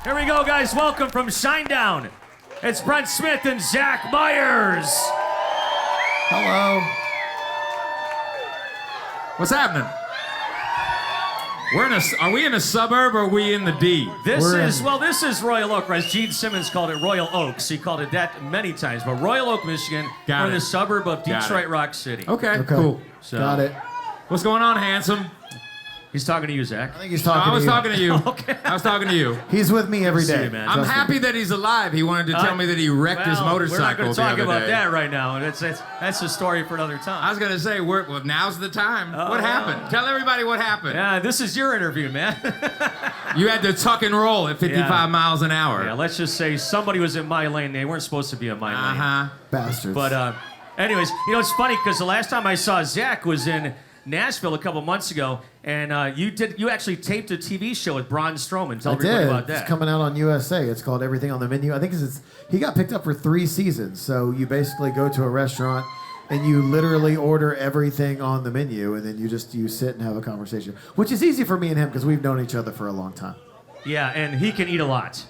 Here we go, guys. Welcome from Shinedown. It's Brent Smith and Zach Myers. Hello. What's happening? Are we in a suburb or are we in the D? This is Royal Oak, right? Gene Simmons called it Royal Oaks. He called it that many times. But Royal Oak, Michigan, we're in the suburb of Detroit Rock City. Okay, cool. So, got it. What's going on, handsome? He's talking to you, Zach. I think he's talking to you. I was talking to you. Okay. I was talking to you. He's with me every day. See you, man. I'm happy that he's alive. He wanted to tell me that he wrecked his motorcycle. We're not going to talk the other about day. that right now. That's a story for another time. I was going to say, well, now's the time. What happened? Tell everybody what happened. Yeah, this is your interview, man. You had to tuck and roll at 55 miles an hour. Yeah, let's just say somebody was in my lane. They weren't supposed to be in my lane. Uh-huh. Bastards. But anyways, it's funny because the last time I saw Zach was in Nashville a couple months ago, and you actually taped a TV show with Braun Strowman. Tell everybody about that. It's coming out on USA. It's called Everything on the Menu. I think he got picked up for 3 seasons. So you basically go to a restaurant and you literally order everything on the menu, and then you sit and have a conversation, which is easy for me and him because we've known each other for a long time. Yeah, and he can eat a lot.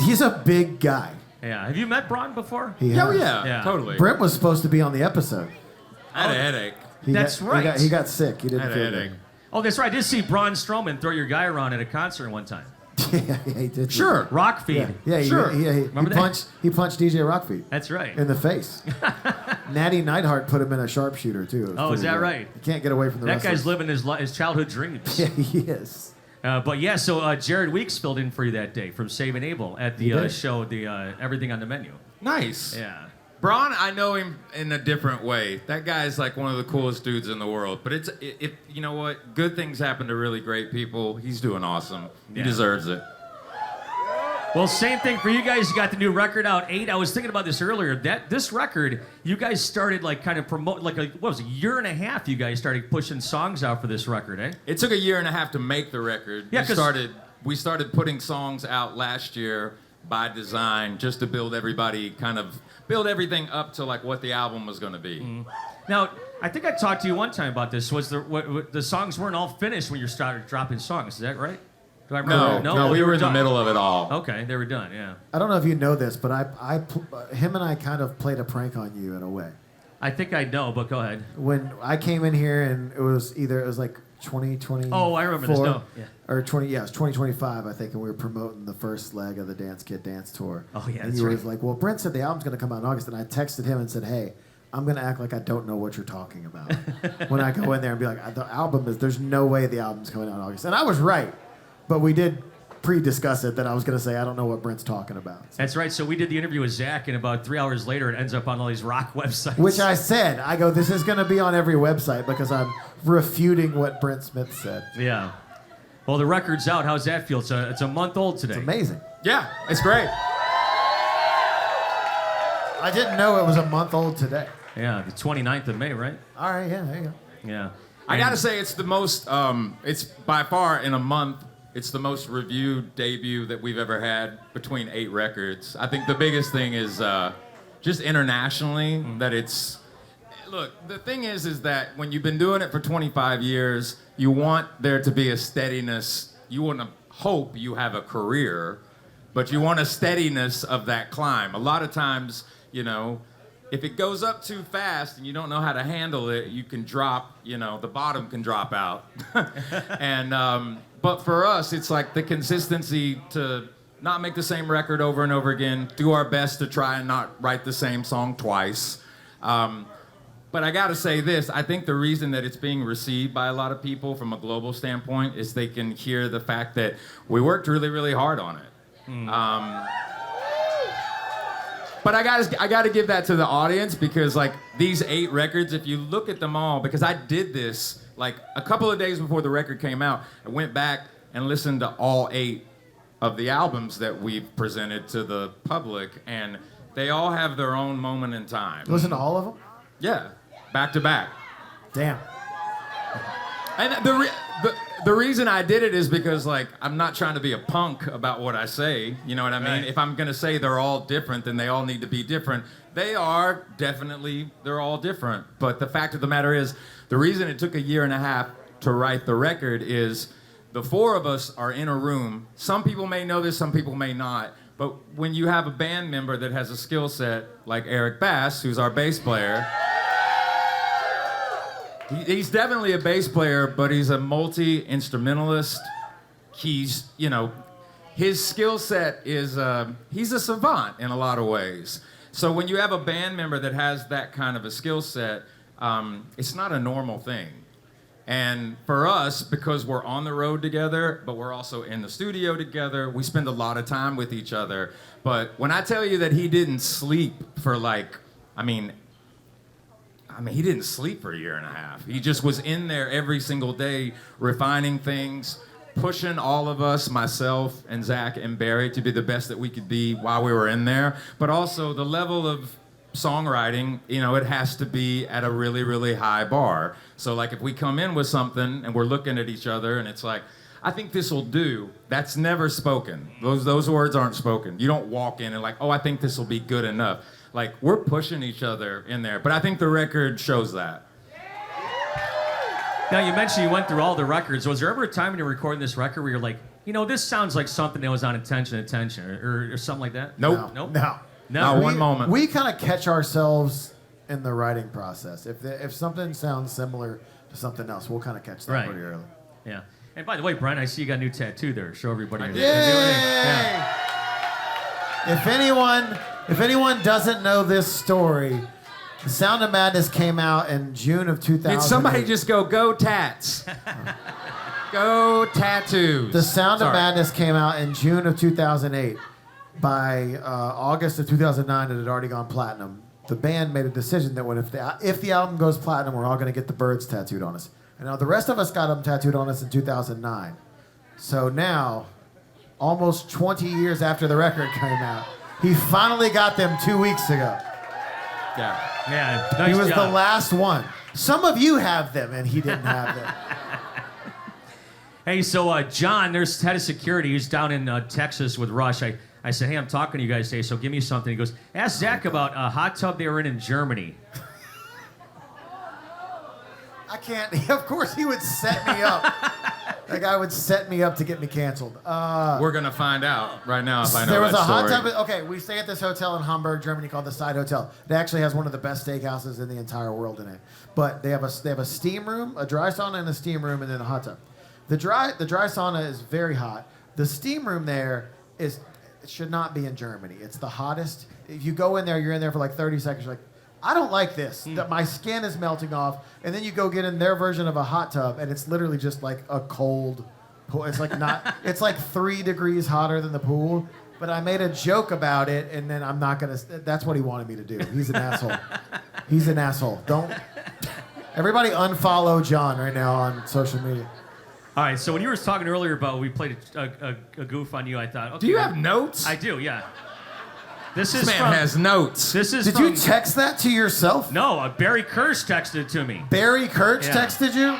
He's a big guy. Yeah. Have you met Braun before? Yeah, totally. Brent was supposed to be on the episode. I had a headache. He got sick. He didn't feel good. Oh, that's right. I did see Braun Strowman throw your guy around at a concert one time. Yeah, he did. Sure. Rockfeed. Yeah, he punched DJ Rockfeed. That's right. In the face. Natty Neidhart put him in a sharpshooter, too. Oh, is that right? You can't get away from the That wrestlers. guy's living his childhood dreams. Yeah, he is. But yeah, so Jared Weeks filled in for you that day from Save and Able at the show, the Everything on the Menu. Nice. Yeah. Braun, I know him in a different way. That guy's like one of the coolest dudes in the world. But if you know what, good things happen to really great people. He's doing awesome. He deserves it. Well, same thing for you guys. You got the new record out, 8. I was thinking about this earlier. This record, you guys started like kind of promote, like what was it, a year and a half? You guys started pushing songs out for this record, eh? It took a year and a half to make the record. Yeah, we started putting songs out last year by design, just to build everything up to like what the album was going to be. Mm-hmm. Now, I think I talked to you one time about this. Was the songs weren't all finished when you started dropping songs? Is that right? Do I remember? No, we were in the middle of it all. Okay, they were done. Yeah. I don't know if you know this, but him and I kind of played a prank on you in a way. I think I know, but go ahead. When I came in here and it was like 2020. Oh, I remember this. No. Yeah. Or it was 2025, I think, and we were promoting the first leg of the Dance Kid Dance Tour. Oh, yeah, and that's you right. were like, well, Brent said the album's going to come out in August, and I texted him and said, hey, I'm going to act like I don't know what you're talking about. When I go in there and be like, there's no way the album's coming out in August. And I was right, but we did pre-discuss it that I was going to say, I don't know what Brent's talking about. So. That's right. So we did the interview with Zach, and about 3 hours later, it ends up on all these rock websites. Which I said, this is going to be on every website because I'm refuting what Brent Smith said. Yeah. Well, the record's out. How's that feel? It's a month old today. It's amazing. Yeah, it's great. I didn't know it was a month old today. Yeah, the 29th of May, right? All right, yeah, there you go. Yeah. I gotta say, it's the most, it's by far in a month, it's the most reviewed debut that we've ever had between 8 records. I think the biggest thing is just internationally that it's, look, the thing is that when you've been doing it for 25 years, you want there to be a steadiness. You want to hope you have a career, but you want a steadiness of that climb. A lot of times, if it goes up too fast and you don't know how to handle it, you can drop, the bottom can drop out. And but for us, it's like the consistency to not make the same record over and over again, do our best to try and not write the same song twice. But I gotta say this, I think the reason that it's being received by a lot of people from a global standpoint is they can hear the fact that we worked really, really hard on it. But I gotta give that to the audience because like these 8 records, if you look at them all, because I did this like a couple of days before the record came out, I went back and listened to all 8 of the albums that we've presented to the public, and they all have their own moment in time. Listen to all of them? Yeah, back to back. Damn. And the reason I did it is because, like, I'm not trying to be a punk about what I say. You know what I mean? Right. If I'm going to say they're all different, then they all need to be different. They're all different. But the fact of the matter is, the reason it took a year and a half to write the record is the four of us are in a room. Some people may know this, some people may not. But when you have a band member that has a skill set like Eric Bass, who's our bass player, he's definitely a bass player, but he's a multi-instrumentalist. He's, his skill set is, he's a savant in a lot of ways. So when you have a band member that has that kind of a skill set, it's not a normal thing. And for us, because we're on the road together, but we're also in the studio together, we spend a lot of time with each other. But when I tell you that he didn't sleep for he didn't sleep for a year and a half. He just was in there every single day, refining things, pushing all of us, myself and Zach and Barry, to be the best that we could be while we were in there. But also the level of songwriting, it has to be at a really, really high bar. So like if we come in with something and we're looking at each other and it's like, I think this will do, that's never spoken. Those words aren't spoken. You don't walk in and like, oh, I think this will be good enough. Like we're pushing each other in there. But I think the record shows that. Now, you mentioned you went through all the records. Was there ever a time when you were recording this record where you're like, this sounds like something that was on attention, or something like that? Nope. Nope. No. Not one moment. We kind of catch ourselves in the writing process. If something sounds similar to something else, we'll kind of catch that pretty early. Yeah. And by the way, Brent, I see you got a new tattoo there. Show everybody. Yay! Yeah. If anyone doesn't know this story, The Sound of Madness came out in June of 2000. Did somebody just go tats? Go tattoos. The Sound of Madness came out in June of 2008. By August of 2009, it had already gone platinum. The band made a decision that if the album goes platinum, we're all going to get the birds tattooed on us. And now the rest of us got them tattooed on us in 2009. So now, almost 20 years after the record came out, he finally got them 2 weeks ago. Yeah. Nice He was job. the last one. Some of you have them, and he didn't have them. Hey, so John, there's head of security. He's down in Texas with Rush. I said, hey, I'm talking to you guys today, so give me something. He goes, ask Zach about a hot tub they were in Germany. I can't. Of course, he would set me up. That guy would set me up to get me canceled. We're going to find out right now if I know There was that a hot story. tub. Okay, we stay at this hotel in Hamburg, Germany, called the Side Hotel. It actually has one of the best steakhouses in the entire world in it. But they have a steam room, a dry sauna, and a steam room, and then a hot tub. The dry sauna is very hot. The steam room there it should not be in Germany. It's the hottest. If you go in there, you're in there for like 30 seconds. You're like, I don't like this. That my skin is melting off. And then you go get in their version of a hot tub, and it's literally just like a cold pool. It's like not. It's like 3 degrees hotter than the pool. But I made a joke about it, and then I'm not gonna. That's what he wanted me to do. He's an asshole. He's an asshole. Don't. Everybody unfollow John right now on social media. All right, so when you were talking earlier about we played a goof on you, I thought, okay. Do you have notes? I do, yeah. This man has notes. This is Did from, you text that to yourself? No, Barry Kirsch texted it to me. Barry Kirch Yeah. texted you?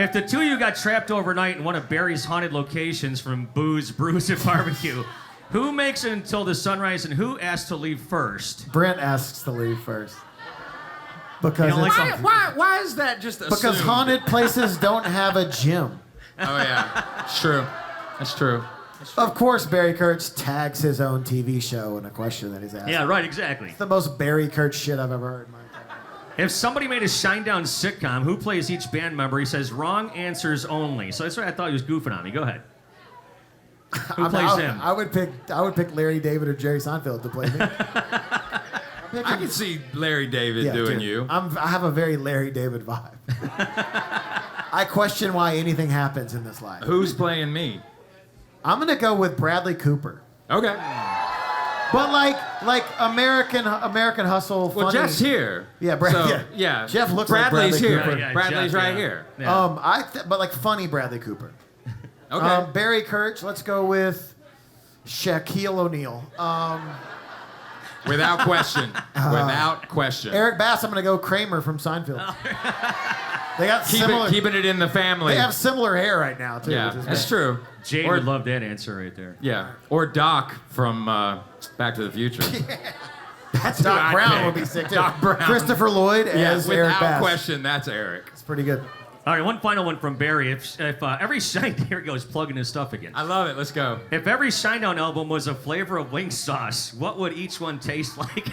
If the two of you got trapped overnight in one of Barry's haunted locations from Brews, and Barbecue, who makes it until the sunrise and who asks to leave first? Brent asks to leave first. Because You don't it's- like something- Why is that just assumed? because haunted places don't have a gym. Oh, yeah. It's true. That's true. Of course, Barry Kirch tags his own TV show in a question that he's asked. Yeah, right, exactly. It's the most Barry Kirch shit I've ever heard in my entire life. If somebody made a Shinedown sitcom, who plays each band member? He says wrong answers only. So that's why I thought he was goofing on me. Go ahead. Who plays him? I would pick Larry David or Jerry Seinfeld to play me. I can see Larry David doing dude, you. I have a very Larry David vibe. I question why anything happens in this life. Who's playing me? I'm gonna go with Bradley Cooper. Okay. But like American Hustle. Well, funny. Jeff's here. Yeah, yeah. Jeff looks Bradley's like Bradley here. Cooper. Yeah, Bradley's Jeff, right yeah. here. Yeah. But like funny Bradley Cooper. Okay. Barry Kirch. Let's go with Shaquille O'Neal. Without question. Without question. Eric Bass. I'm gonna go Kramer from Seinfeld. They got similar. Keeping it in the family. They have similar hair right now too. Yeah, which is that's great. true. Jane would love that answer right there. Yeah. Or Doc from Back to the Future. That's who Doc I'd Brown pick. would be sick too. Doc Brown. Christopher Lloyd Yeah, as Eric without Bass. question, that's Eric. It's pretty good. All right, one final one from Barry. If every Shinedown, here he goes, plugging his stuff again. I love it. Let's go. If every Shinedown album was a flavor of wing sauce, what would each one taste like?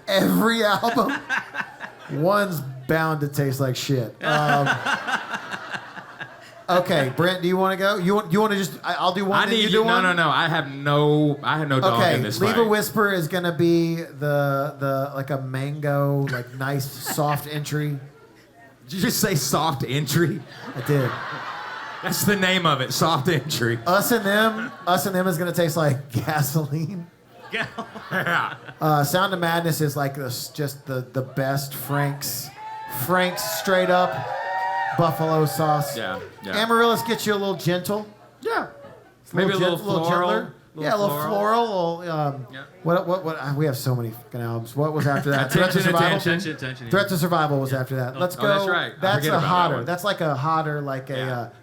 Every album, one's bound to taste like shit. Okay, Brent, do you want to go? You want to just? I'll do one. I need you do one. No. I have no dog in this Leave fight. a Whisper is gonna be the like a mango, like nice soft entry. Did you just say soft entry? I did. That's the name of it, soft entry. Us and them is gonna taste like gasoline. Yeah. Sound of Madness is like just the best Frank's straight up buffalo sauce. Yeah. Amaryllis gets you a little gentle. Yeah. Maybe a little floral. Gentler. Yeah, a little floral. Yeah. What? We have so many fucking albums. What was after that? Threat to Survival. Attention. Threat to Survival was after that. Let's go. that's right. I That's forget a about that hotter. one. That's like a hotter, like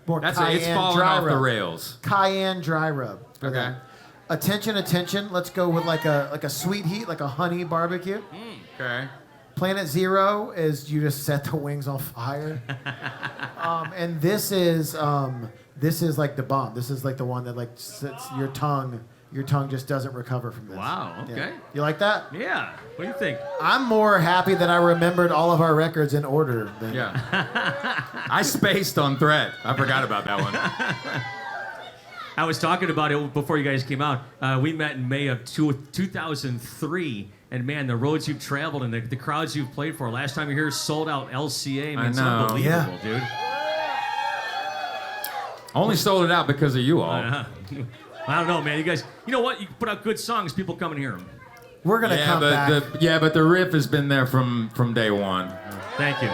more That's cayenne it's falling dry off rub. the rails. Cayenne dry rub. for Okay. that. Attention. Let's go with like a sweet heat, like a honey barbecue. Okay. Planet Zero is you just set the wings on fire. And this is like the bomb. This is like the one that like sits your tongue just doesn't recover from this. Wow, okay. Yeah. You like that? Yeah. What do you think? I'm more happy that I remembered all of our records in order than Yeah. I spaced on Threat. I forgot about that one. I was talking about it before you guys came out. We met in May of 2003, and man, the roads you've traveled and the crowds you've played for. Last time you were here, sold out LCA. Man, it's know. unbelievable, dude. Only sold it out because of you all. I don't know, man. You guys, you know what? You put out good songs, people come and hear them. we're gonna come back. But the riff has been there from day one. Thank you.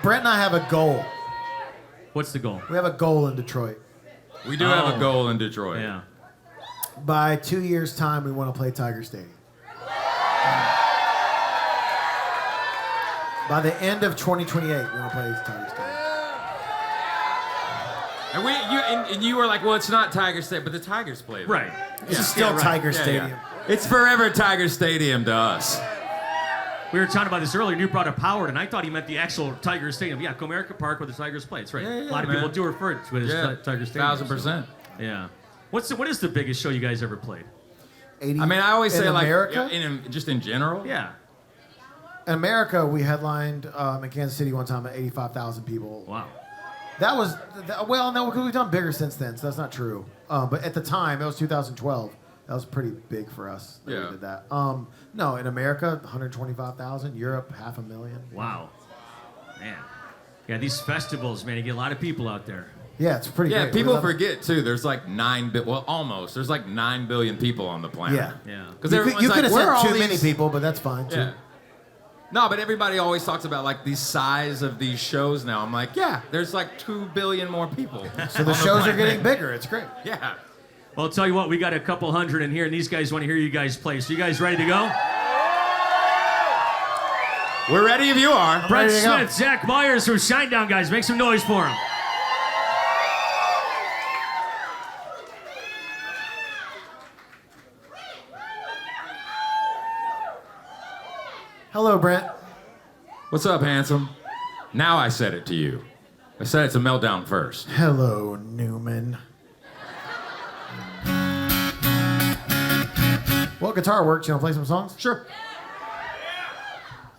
Brent and I have a goal. What's the goal? We have a goal in Detroit. We do have a goal in Detroit. Yeah. By 2 years' time, we want to play Tiger Stadium. By the end of 2028, we want to play Tiger Stadium. And you were like, well, it's not Tiger Stadium, but the Tigers played. Right. It's still right. Tiger Yeah, Stadium. yeah. It's forever Tiger Stadium to us. We were talking about this earlier, and you brought up Howard, and I thought he meant the actual Tiger Stadium. Yeah, Comerica Park where the Tigers play. That's right. Yeah, a lot of man. people do refer to it as Tiger Stadium. 1,000%. Yeah. What is the biggest show you guys ever played? 80 I mean, I always in say America? like, just in general. Yeah. In America, we headlined in Kansas City one time at 85,000 people. Wow. That was, well, no, because we've done bigger since then, so that's not true. But at the time, it was 2012. That was pretty big for us that Yeah. we did that. No, in America, 125,000. Europe, 500,000. Wow. Man. Yeah, these festivals, man, you get a lot of people out there. Yeah, it's pretty Yeah, great. people We love it. forget too. There's like almost. There's like 9 billion people on the planet. Yeah. Yeah. Because You everyone's could like, have where are said all too many these- people, but that's fine, too. Yeah. No, but everybody always talks about like the size of these shows now. I'm like, yeah, there's like 2 billion more people. So the shows are getting bigger. It's great. Yeah. Well, I'll tell you what, we got a couple hundred in here, and these guys want to hear you guys play. So you guys ready to go? We're ready if you are. Brent ready to go. Smith, Zach Myers from Shinedown, guys. Make some noise for them. Hello, Brent. What's up, handsome? Now I said it to you. I said it's a meltdown first. Hello, Newman. Well, guitar works. You want to play some songs? Sure.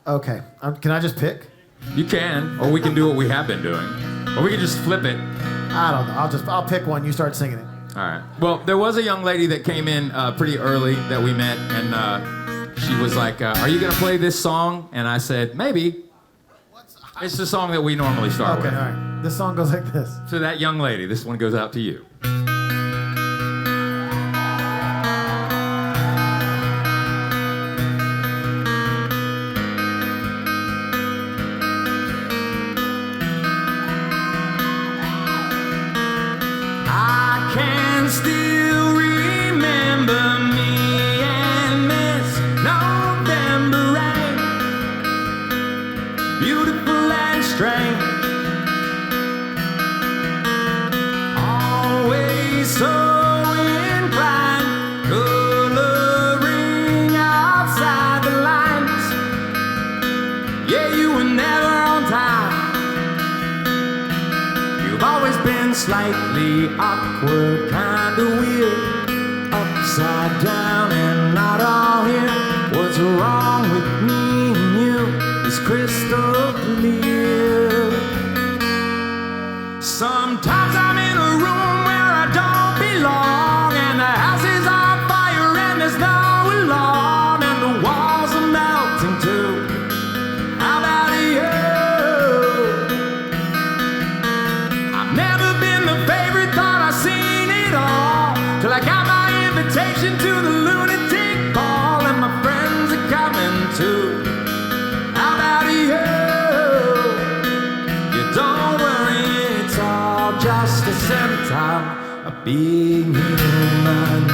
Okay. Can I just pick? You can, or we can do what we have been doing, or we can just flip it. I don't know. I'll pick one. You start singing it. All right. Well, there was a young lady that came in pretty early that we met, and she was like, "Are you gonna play this song?" And I said, "Maybe." It's the song that we normally start Okay, with. all right. This song goes like this. To that young lady, this one goes out to you. I can still remember me and Miss November rain, beautiful and strange, always slightly awkward, kinda weird, upside down and not all here. What's wrong with me and you is crystal clear. Sometimes I'm in a room where I don't belong, and the house is on fire and there's no alarm, and the walls are melting too. How about you? I've never been the favorite, thought I've seen it all, till I got my invitation to the lunatic ball, and my friends are coming too. How about you? You don't worry, it's all just a symptom of being human.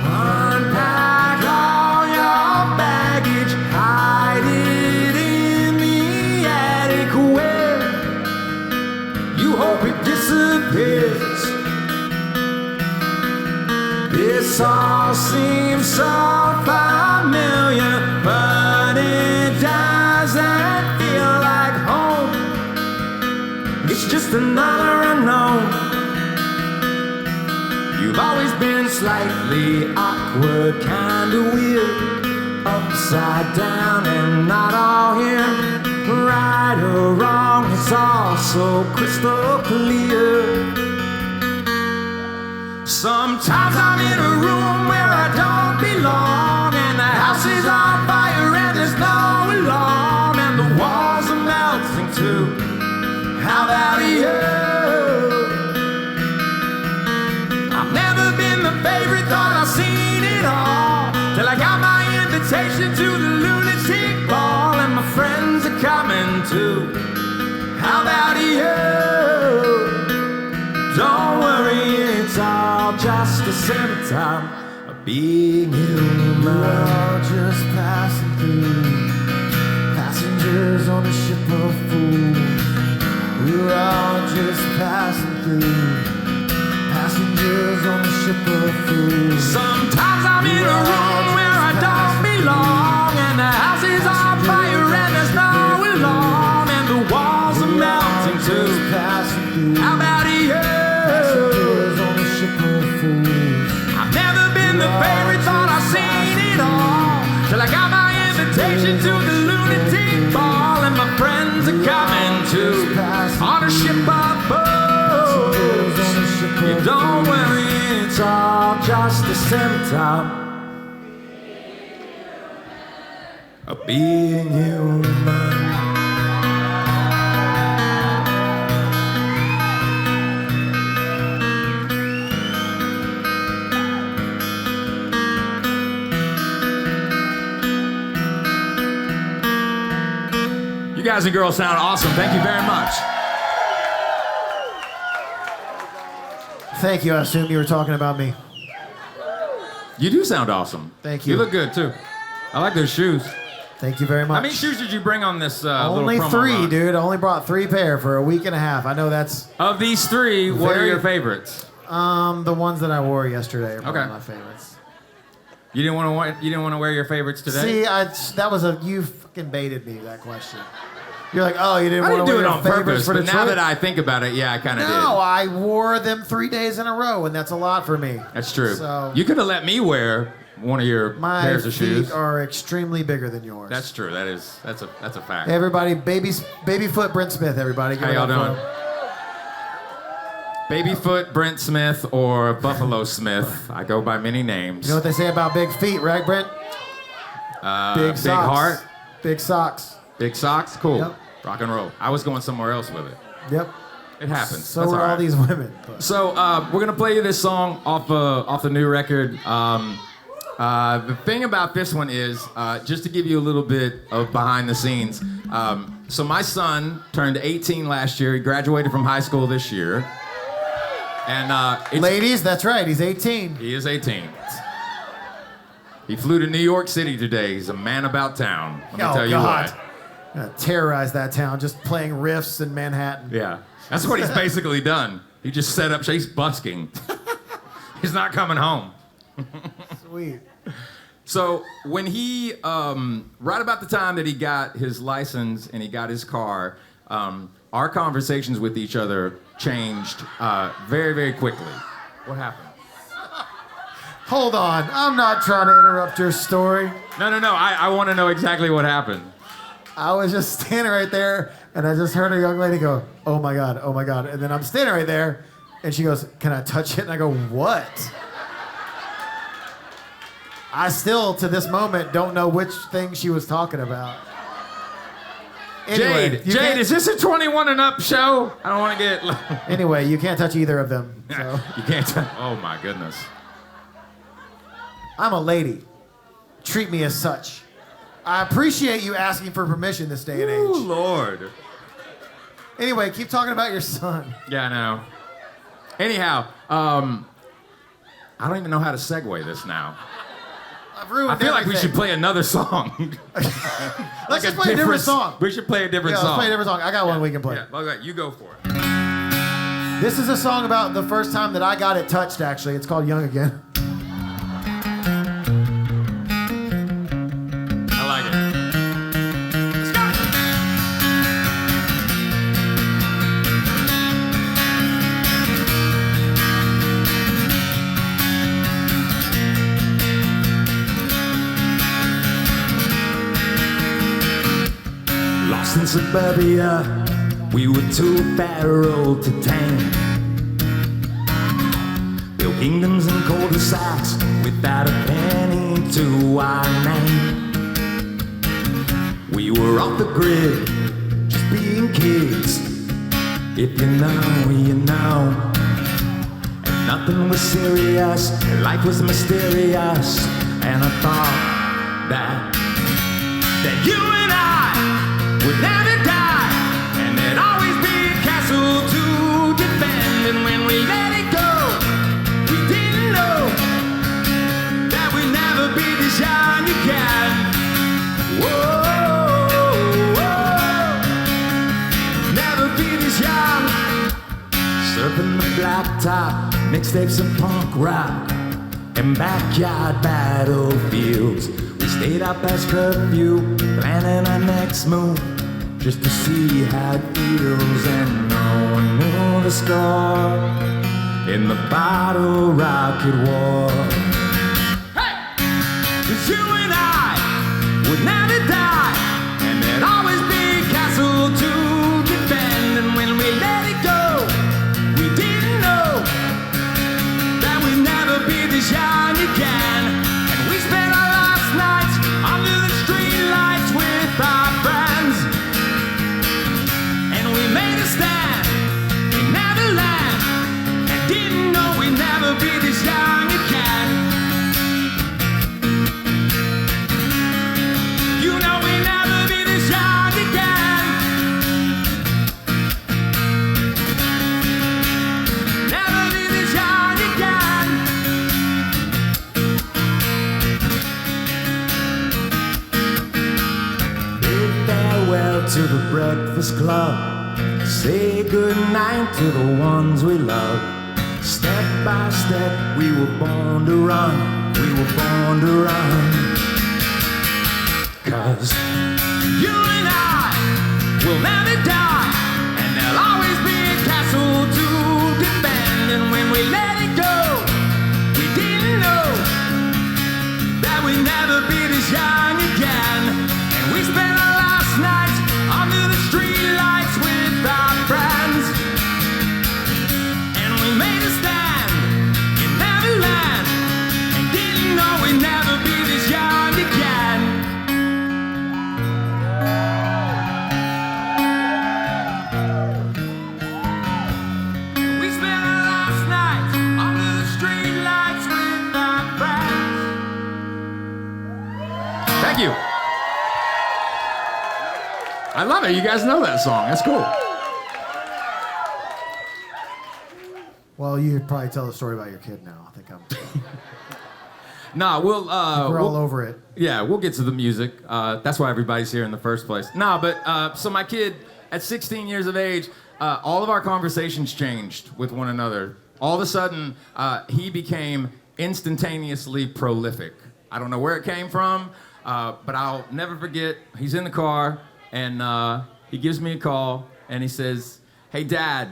Unpack all your baggage, hide it in the attic where you hope it disappears. This all seems so familiar, but it doesn't feel like home. It's just another unknown. You've always been slightly awkward, kinda weird, upside down and not all here. Right or wrong, it's all so crystal clear. Sometimes I'm in a room where I don't belong, and the house is on fire and there's no alarm, and the walls are melting too. How about you? I've never been the favorite, thought I've seen it all, till I got my invitation to the lunatic ball, and my friends are coming too. How about you? Don't worry, it's all just a symptom of being human. We're all just passing through, passengers on a ship of fools. We're all just passing through, passengers on a ship of fools. Sometimes I'm in a room where I don't belong, and the house is on fire and there's no alarm, and the walls are melting too. How about you? I've never been the favorite, thought I've seen it all, till I got my invitation to the lunatic ball, and my friends are coming too, on a ship of fools. You don't worry, it's all just a symptom of being human. You guys and girls sound awesome. Thank you very much. Thank you. I assume you were talking about me. You do sound awesome. Thank you. You look good too. I like those shoes. Thank you very much. How many shoes did you bring on this Only little promo three, run? dude. I only brought 3 pair for a week and a half. I know that's Of these three, what are Very- your favorites? the ones that I wore yesterday are probably Okay. my favorites. You didn't want to wear your favorites today? See, that was you fucking baited me that question. You're like, oh, you didn't I want didn't to do wear it your on favorites purpose, for but now Detroit? that I think about it, yeah, I kind of did. No, I wore them 3 days in a row, and that's a lot for me. That's true. So You could have let me wear one of your my pairs of feet shoes. are extremely bigger than yours. That's true. That's a fact. Hey, everybody, babyfoot Brent Smith, everybody. Give How it y'all up for doing? him. Babyfoot Brent Smith or Buffalo Smith. I go by many names. You know what they say about big feet, right, Brent? Big socks. heart, Big socks. big socks. Cool. Yep. Rock and roll. I was going somewhere else with it. Yep. It happens. So That's are all right. these women. But. So we're gonna play you this song off the new record. The thing about this one is just to give you a little bit of behind the scenes. So my son turned 18 last year. He graduated from high school this year, and Ladies, that's right. He's 18. he is 18. He flew to New York City today. He's a man about town. Let me tell you what. Gonna terrorize that town just playing riffs in Manhattan. Yeah, that's what he's basically done. He just set up. He's busking. He's not coming home. Sweet. So when he, right about the time that he got his license and he got his car, our conversations with each other changed very, very quickly. What happened? Hold on. I'm not trying to interrupt your story. No. I want to know exactly what happened. I was just standing right there, and I just heard a young lady go, oh my God, oh my God. And then I'm standing right there, and she goes, can I touch it? And I go, what? I still, to this moment, don't know which thing she was talking about. Anyway, Jade, is this a 21 and up show? I don't want to get... Anyway, you can't touch either of them. So. You can't touch... Oh, my goodness. I'm a lady. Treat me as such. I appreciate you asking for permission this day and age. Ooh, Lord. Anyway, keep talking about your son. Yeah, I know. Anyhow, I don't even know how to segue this now. I've ruined I feel like we everything. should play another song. Let's just play a different song. We should play a different Yeah, song. let's play a different song. I got one we can play. Yeah, okay, you go for it. This is a song about the first time that I got it touched, actually. It's called Young Again. I like it. Let's go. Lost in suburbia, we were too feral to tame. Built kingdoms and cul-de-sacs without a penny to our name. We were off the grid, just being kids. If you know, you know. And nothing was serious, life was mysterious. And I thought that you and I would never die, and there'd always be a castle to defend. And when we let it go, we didn't know that we'd never be this young again. Whoa, never be this young. Surfing the blacktop, mixtapes and punk rock, and backyard battlefields. We stayed up past curfew, planning our next move, just to see how it feels. And no one knew the score in the bottle rocket war. Hey! 'Cause you and I would never die, and there'd always be a castle to defend. And when we let it go, we didn't know that we'd never be this young again. And we spent our last nights under the streetlights with our friends. And we made a stand in Neverland, and didn't know we'd never be this young again. You know we'd never be this young again. Never be this young again. Bid farewell to the Breakfast Club. Say goodnight to the ones we love. Step by step, we were born to run. We were born to run. 'Cause you and I will never die, and there'll always be a castle to defend. And when we let it go, we didn't know that we'd never be this young again. And we spent our last nights under the streetlights with our friends. And we made a stand in Neverland, and didn't know we'd never be this young again. We spent our last nights under the streetlights with our friends. Thank you. I love it. You guys know that song. That's cool. Well, you could probably tell the story about your kid now. I think Nah, we're all over it. Yeah, we'll get to the music. That's why everybody's here in the first place. Nah, but so my kid, at 16 years of age, all of our conversations changed with one another all of a sudden, he became instantaneously prolific. I don't know where it came from, but I'll never forget. He's in the car, and he gives me a call, and he says, "Hey, Dad,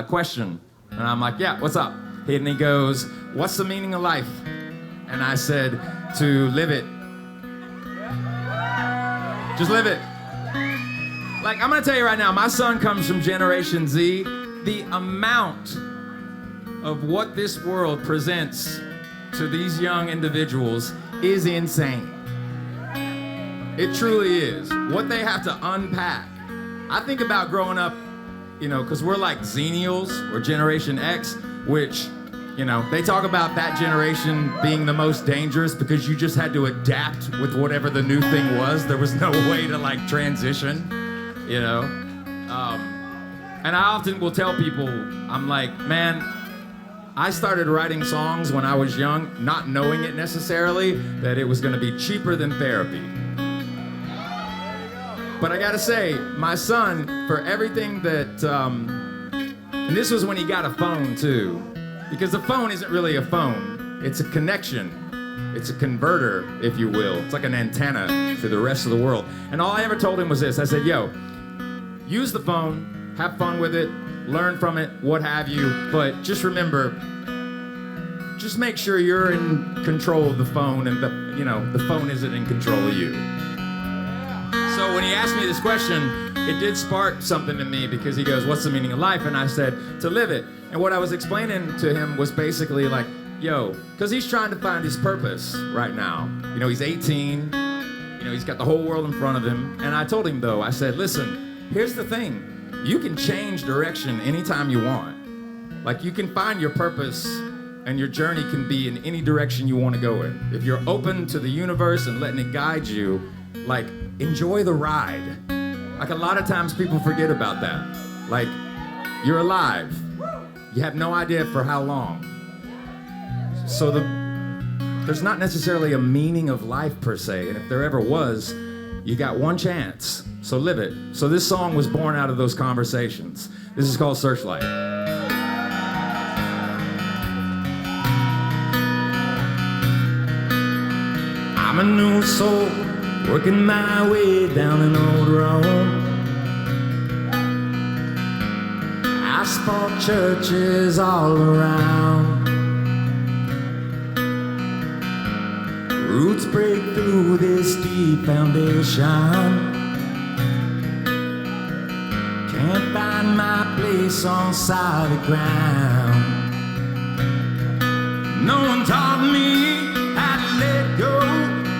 question." And I'm like, "Yeah, what's up?" And he goes, "What's the meaning of life?" And I said, "To live it. Just live it." Like, I'm gonna tell you right now, my son comes from Generation Z. The amount of what this world presents to these young individuals is insane. It truly is. What they have to unpack. I think about growing up, you know, because we're like Xennials or Generation X, which, you know, they talk about that generation being the most dangerous because you just had to adapt with whatever the new thing was. There was no way to like transition, you know. And I often will tell people, I'm like, man, I started writing songs when I was young, not knowing it necessarily, that it was gonna be cheaper than therapy. But I gotta say, my son, for everything that, and this was when he got a phone too, because the phone isn't really a phone, it's a connection. It's a converter, if you will. It's like an antenna to the rest of the world. And all I ever told him was this, I said, yo, use the phone, have fun with it, learn from it, what have you, but just remember, just make sure you're in control of the phone and the phone isn't in control of you. So when he asked me this question, it did spark something in me because he goes, "What's the meaning of life?" And I said, "To live it." And what I was explaining to him was basically like, yo, because he's trying to find his purpose right now. You know, he's 18, you know, he's got the whole world in front of him. And I told him though, I said, listen, here's the thing. You can change direction anytime you want. Like you can find your purpose and your journey can be in any direction you want to go in. If you're open to the universe and letting it guide you, like enjoy the ride. Like a lot of times people forget about that. Like you're alive. You have no idea for how long. So there's not necessarily a meaning of life per se. And if there ever was, you got one chance. So live it. So this song was born out of those conversations. This is called Searchlight. I'm a new soul, working my way down an old road. Asphalt churches all around. Roots break through this deep foundation. Can't find my place on solid ground. No one taught me how to let go.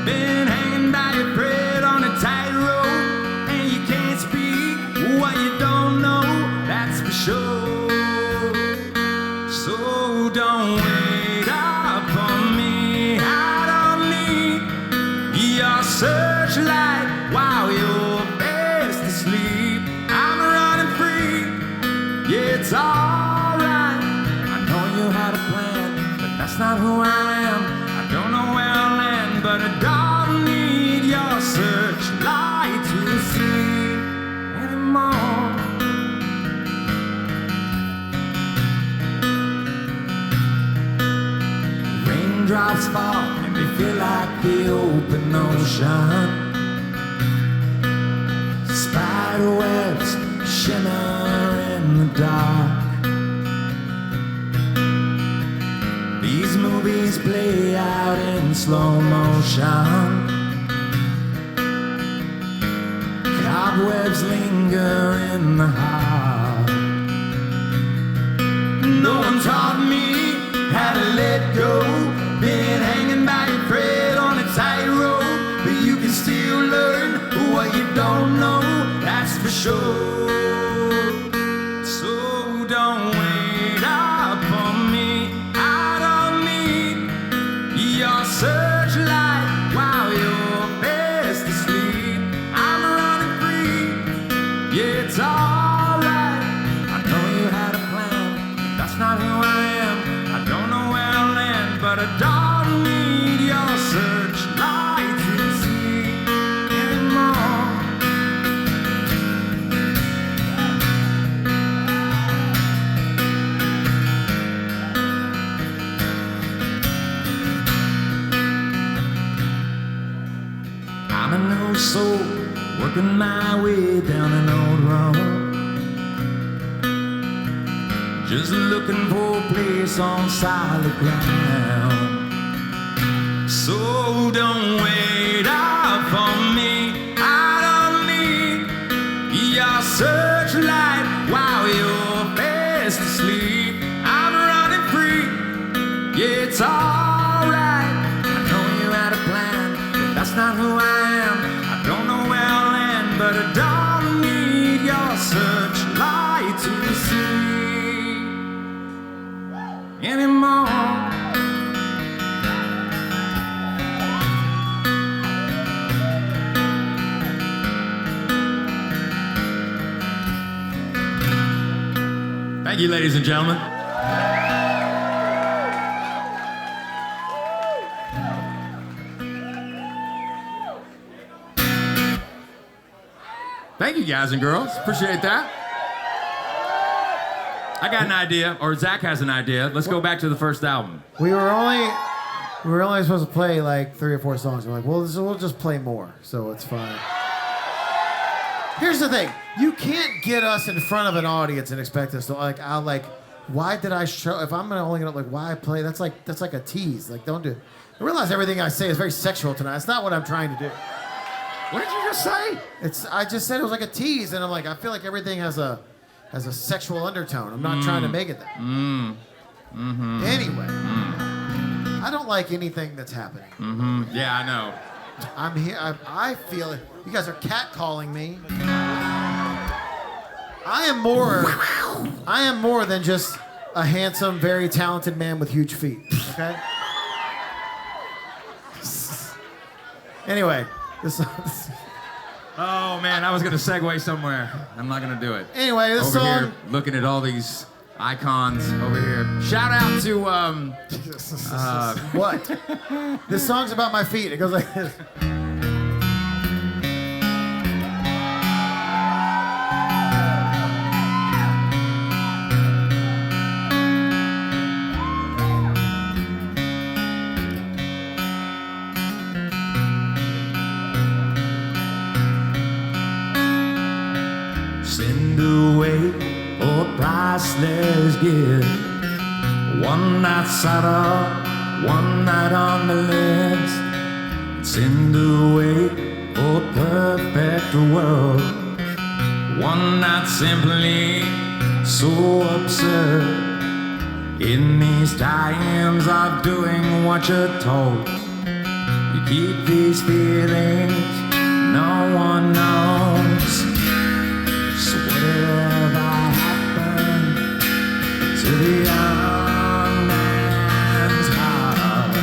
Been hanging by a thread on a tightrope, and you can't speak what you don't know, that's for sure. So don't wait up on me, I don't need your searchlight while you're fast asleep. I'm running free, yeah, it's alright. I know you had a plan, but that's not who I am. I don't know where I'll land, but I don't need your searchlight to see anymore. Raindrops fall and they feel like the open ocean. Spider webs shimmer in the dark. These movies play out in slow motion. Cobwebs linger in the heart. No one taught me how to let go. Been hanging by a thread on a tightrope, but you can still learn what you don't know, that's for sure. So don't wait up on me, I don't need your searchlight while you're fast asleep. I'm running free, yeah, it's alright. I know you had a plan, but that's not who I am. I don't know where I'll land, but I don't need your searchlight to see anymore. soul, working my way down an old road. Just looking for a place on solid ground. So don't wait up for me. I don't need your searchlight while you're fast asleep. I'm running free. Yeah, it's alright. I know you had a plan, but that's not who I am. I don't know where I'll end, but I don't need your searchlight to see anymore. Thank you, ladies and gentlemen. Thank you, guys and girls. Appreciate that. I got an idea, or Zach has an idea. Let's go back to the first album. We were only supposed to play like 3 or 4 songs. We're like, well, we'll just play more, so it's fine. Here's the thing: you can't get us in front of an audience and expect us to why did I show? If I'm only gonna why play? That's like a tease. Like, don't do. I realize everything I say is very sexual tonight. It's not what I'm trying to do. What did you just say? I just said it was like a tease, and I'm like, I feel like everything has a sexual undertone. I'm not trying to make it that. Anyway, I don't like anything that's happening. Yeah, I know. I'm here. I feel it. You guys are catcalling me. I am more than just a handsome, very talented man with huge feet. Okay. Anyway, this. Oh man, I was gonna segue somewhere. I'm not gonna do it. Anyway, this over song. Here, looking at all these icons over here. Shout out to What? This song's about my feet. It goes like this. Send away a priceless gift. One night saddle, one night on the list. Send away a perfect world. One night simply so absurd. In these times of doing what you're told, you keep these feelings no one knows. So whatever happened to the young man's heart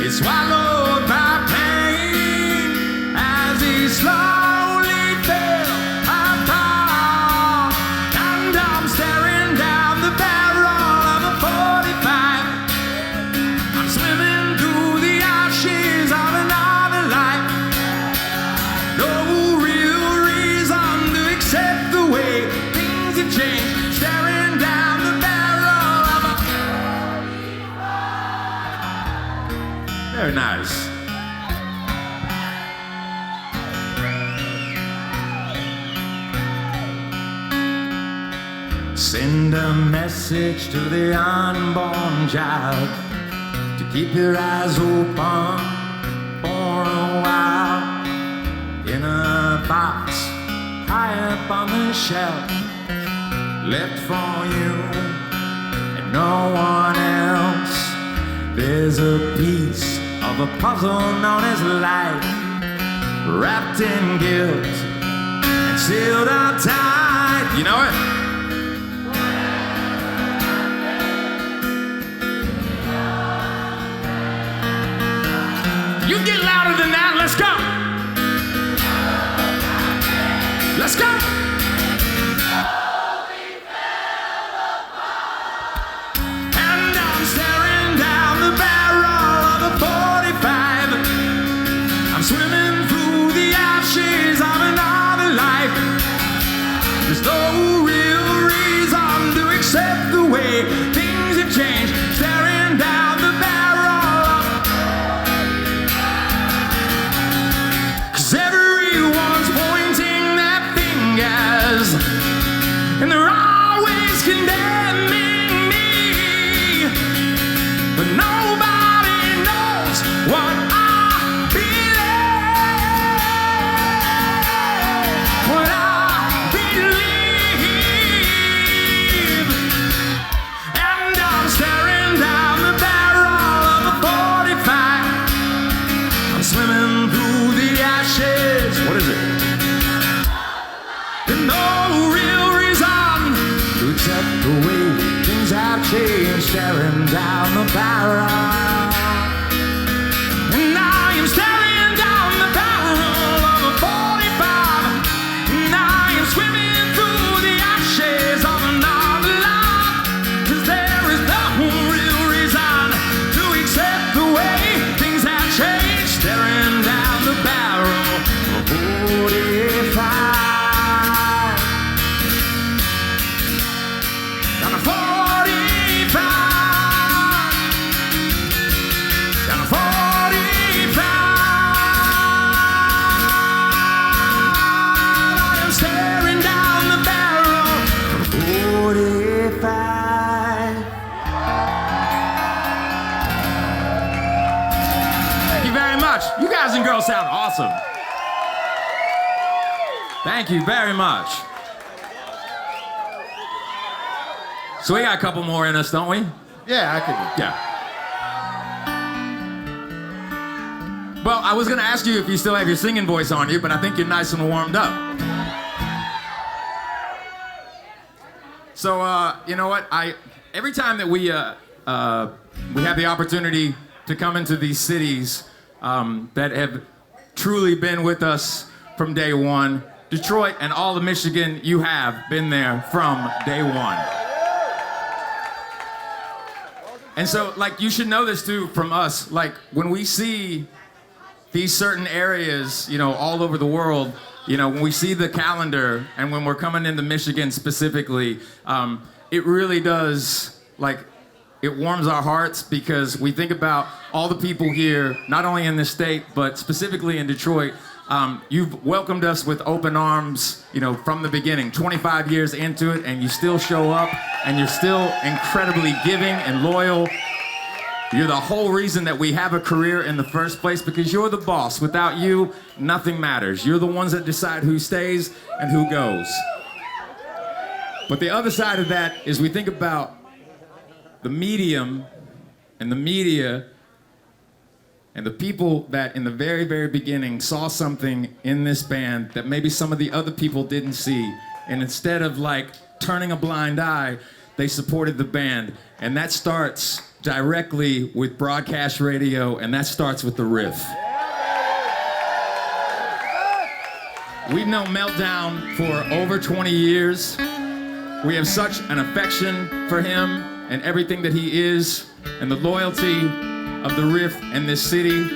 is swallowed by pain as he slowly fell apart. And I'm staring down the barrel of a 45. I'm swimming through the ashes of another life. No real reason to accept the way things have changed. Staring down the barrel of a 45. Very nice. Send a message to the unborn child to keep your eyes open for a while. In a box high up on the shelf, left for you and no one else. There's a piece of a puzzle known as life, wrapped in guilt and sealed up tight. You know it? You get louder than that. Let's go. Let's go. And I'm staring down the barrel of a 45. I'm swimming through the ashes of another life. There's no real but nobody knows what I believe. What I believe. And I'm staring down the barrel of a 45. I'm swimming through the ashes. What is it? There's no real reason to accept the way things have changed. Staring down the barrel. And I am staring down the barrel of a 45. And I am swimming through the ashes of another life. 'Cause there is no real reason to accept the way things have changed. Staring down the barrel of a 45. Down a 45. Down a 45. I am staring down the barrel of a 45. Thank you very much. You guys and girls sound awesome. Thank you very much. So we got a couple more in us, don't we? Yeah, I could. Yeah. Well, I was gonna ask you if you still have your singing voice on you, but I think you're nice and warmed up. So, you know what? Every time that we have the opportunity to come into these cities that have truly been with us from day one, Detroit and all of Michigan, you have been there from day one. And so, like, you should know this too from us. Like, when we see these certain areas, you know, all over the world, you know, when we see the calendar and when we're coming into Michigan specifically, it really does, like, it warms our hearts because we think about all the people here, not only in this state, but specifically in Detroit. You've welcomed us with open arms, you know, from the beginning, 25 years into it, and you still show up, and you're still incredibly giving and loyal. You're the whole reason that we have a career in the first place because you're the boss. Without you, nothing matters. You're the ones that decide who stays and who goes. But the other side of that is we think about the medium and the media and the people that in the very, very beginning saw something in this band that maybe some of the other people didn't see. And instead of like turning a blind eye, they supported the band. And that starts directly with broadcast radio, and that starts with the Riff. We've known Meltdown for over 20 years. We have such an affection for him and everything that he is, and the loyalty of the Riff and this city.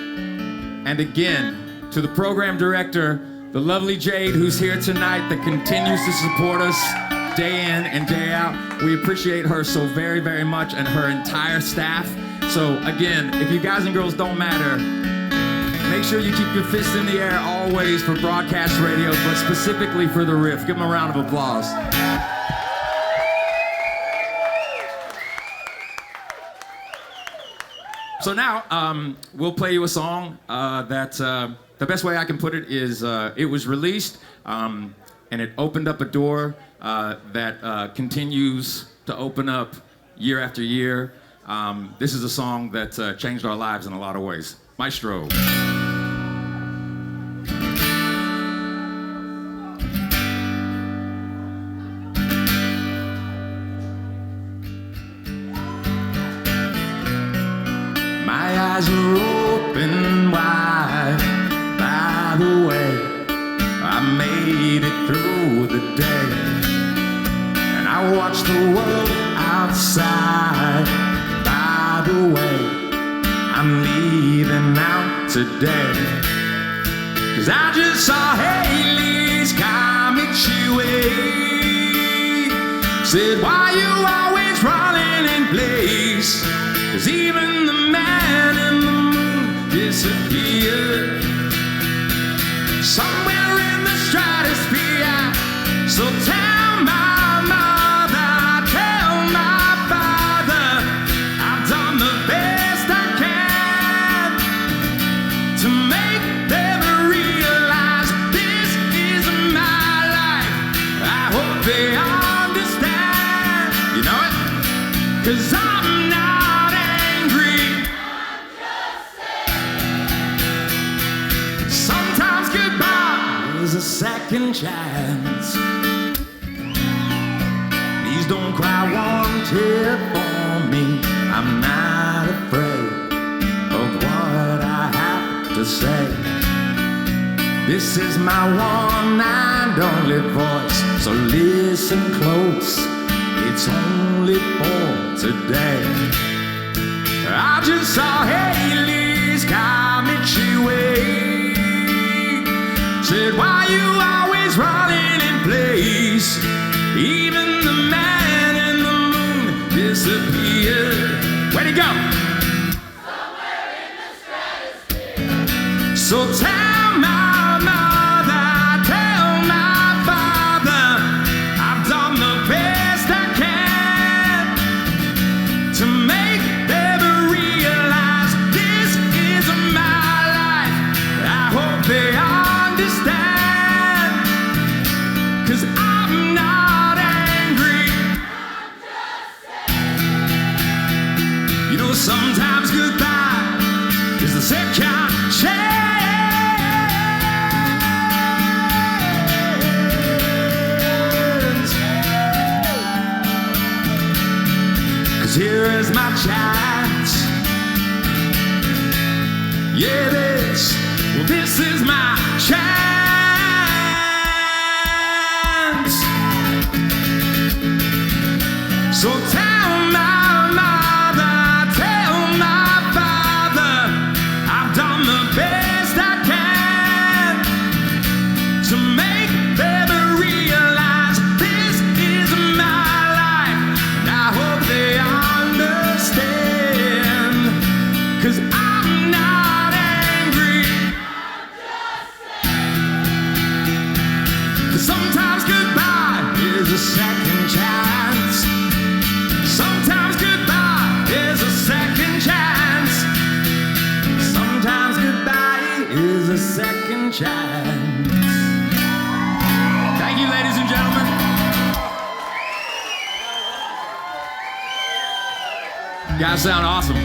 And again, to the program director, the lovely Jade, who's here tonight, that continues to support us day in and day out. We appreciate her so very, very much, and her entire staff. So again, if you guys and girls don't matter, make sure you keep your fists in the air always for broadcast radio, but specifically for the Riff. Give them a round of applause. So now, we'll play you a song that, the best way I can put it is, it was released, and it opened up a door that continues to open up year after year. This is a song that changed our lives in a lot of ways. Maestro. My eyes are open wide. By the way, I made it through the day, and I watched the world outside. By the way, I'm leaving out today, 'cause I just saw Haley's Comic-Way. Said, why you always running in place? 'Cause even the man in the moon disappeared somewhere in the stratosphere. So tell my mother, tell my father, I've done the best second chance. Please don't cry one tear for me. I'm not afraid of what I have to say. This is my one and only voice, so listen close. It's only for today. I just saw Haley's commentary way. Said, why you always running in place? Even the man in the moon disappeared. Where'd he go? Somewhere in the stratosphere. So tell my mother, tell my father, I've done the best I can to make them realize this is my life. I hope they understand, 'cause I'm not angry. You know, sometimes goodbye is the second chance. 'Cause here is my chance. Yeah, this is my chance. So tell my mother, tell my father, I've done the best I can to make them realize this is my life. And I hope they understand, 'cause I'm not angry. 'Cause sometimes goodbye is a second chance. Sometimes goodbye is a second chance. Sometimes goodbye is a second chance. Thank you, ladies and gentlemen. You guys sound awesome.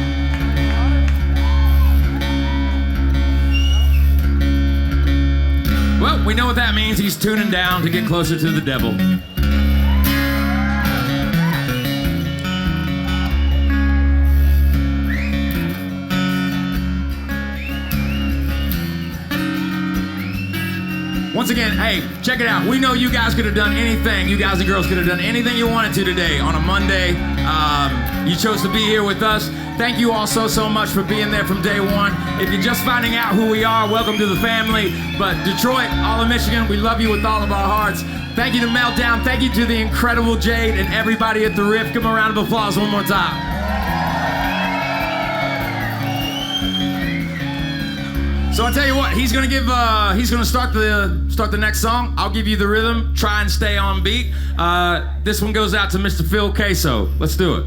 Well, we know what that means. He's tuning down to get closer to the devil. Once again, hey, check it out. We know you guys could have done anything. You guys and girls could have done anything you wanted to today on a Monday. You chose to be here with us. Thank you all so much for being there from day one. If you're just finding out who we are, welcome to the family. But Detroit, all of Michigan, we love you with all of our hearts. Thank you to Meltdown. Thank you to the incredible Jade and everybody at the Riff. Give them a round of applause one more time. So I'll tell you what, he's gonna start the next song. I'll give you the rhythm. Try and stay on beat. This one goes out to Mr. Phil Queso. Let's do it.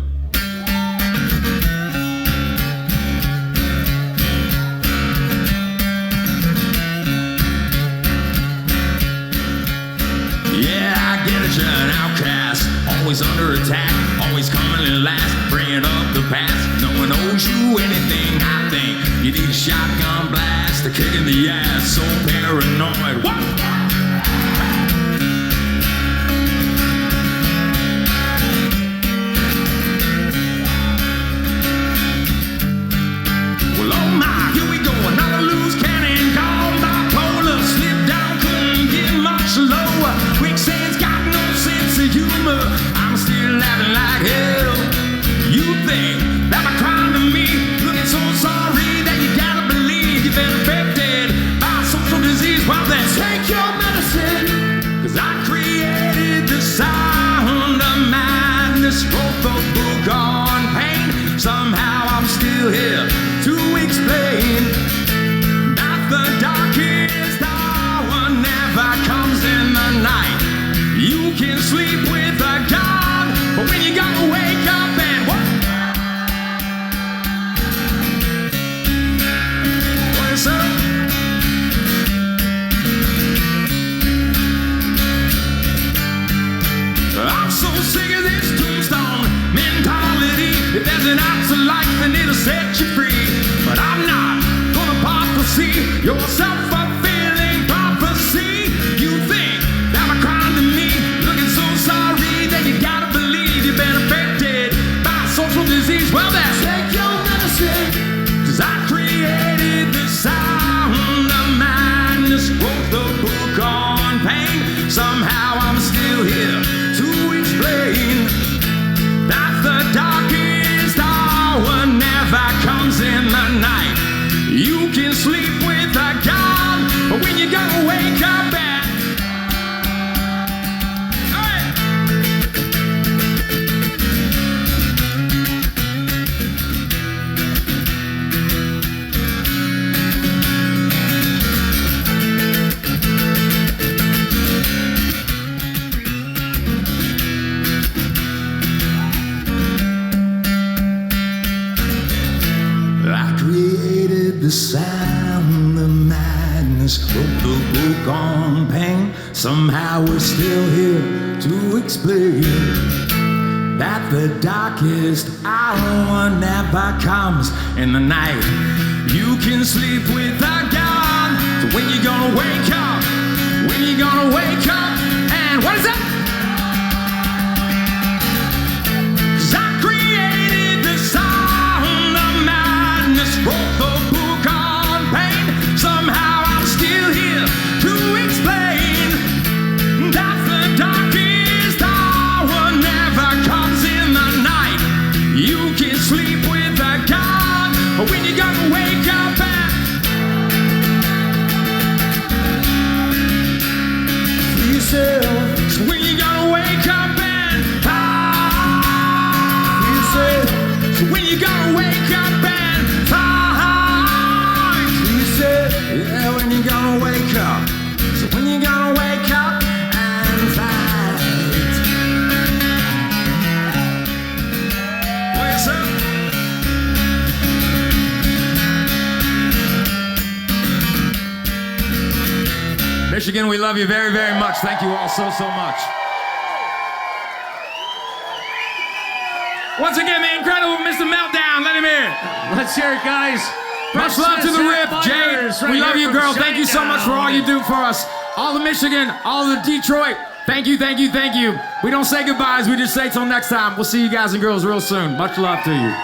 Yeah, I get it, you're an outcast, always under attack, always coming in last, bringing up the past. No one owes you anything. I think you need a shotgun blast, a kick in the ass, so paranoid. What? Well, oh my, here we go, another loose cannon gone. Bipolar, slipped down, couldn't get much lower. Quicksand's got no sense of humor. I'm still laughing like hell. You think that my crime to me, looking so sorry that you gotta believe you've been affected by social disease. Well then, take your medicine, 'cause I created the sound of madness, wrote the book on pain. Somehow I'm still here to explain that the darkest hour never comes in the night. You can sleep with a God, but when you gotta wake up and what? What is up? I'm so sick of this tombstone mentality. If there's an afterlife, then it'll set you free. But I'm not gonna prophecy your self-fulfilling prophecy. You think the sound of madness wrote the book on pain. Somehow we're still here to explain that the darkest hour never comes in the night. You can sleep with a gun. So when you gonna wake up? When you gonna wake up? And what is that? 'Cause I created the sound of madness, wrote the book on pain. Somehow I'm still here to explain that the darkest hour never comes in the night. You can sleep with a gun, but when you gonna wake up and free yourself? So when you gonna wake up and free yourself? So when you gonna wake up and find free yourself? Yeah, when you gonna wake up? So when you gonna wake up and fight? Wake up. Michigan, we love you very, very much. Thank you all so, so much. Once again, the incredible Mr. Meltdown. Let him in. Let's hear it, guys. Much love to the Riff, Jade. We love you, girl. Thank you so much for all you do for us. All the Michigan, all the Detroit. Thank you, thank you, thank you. We don't say goodbyes. We just say till next time. We'll see you guys and girls real soon. Much love to you.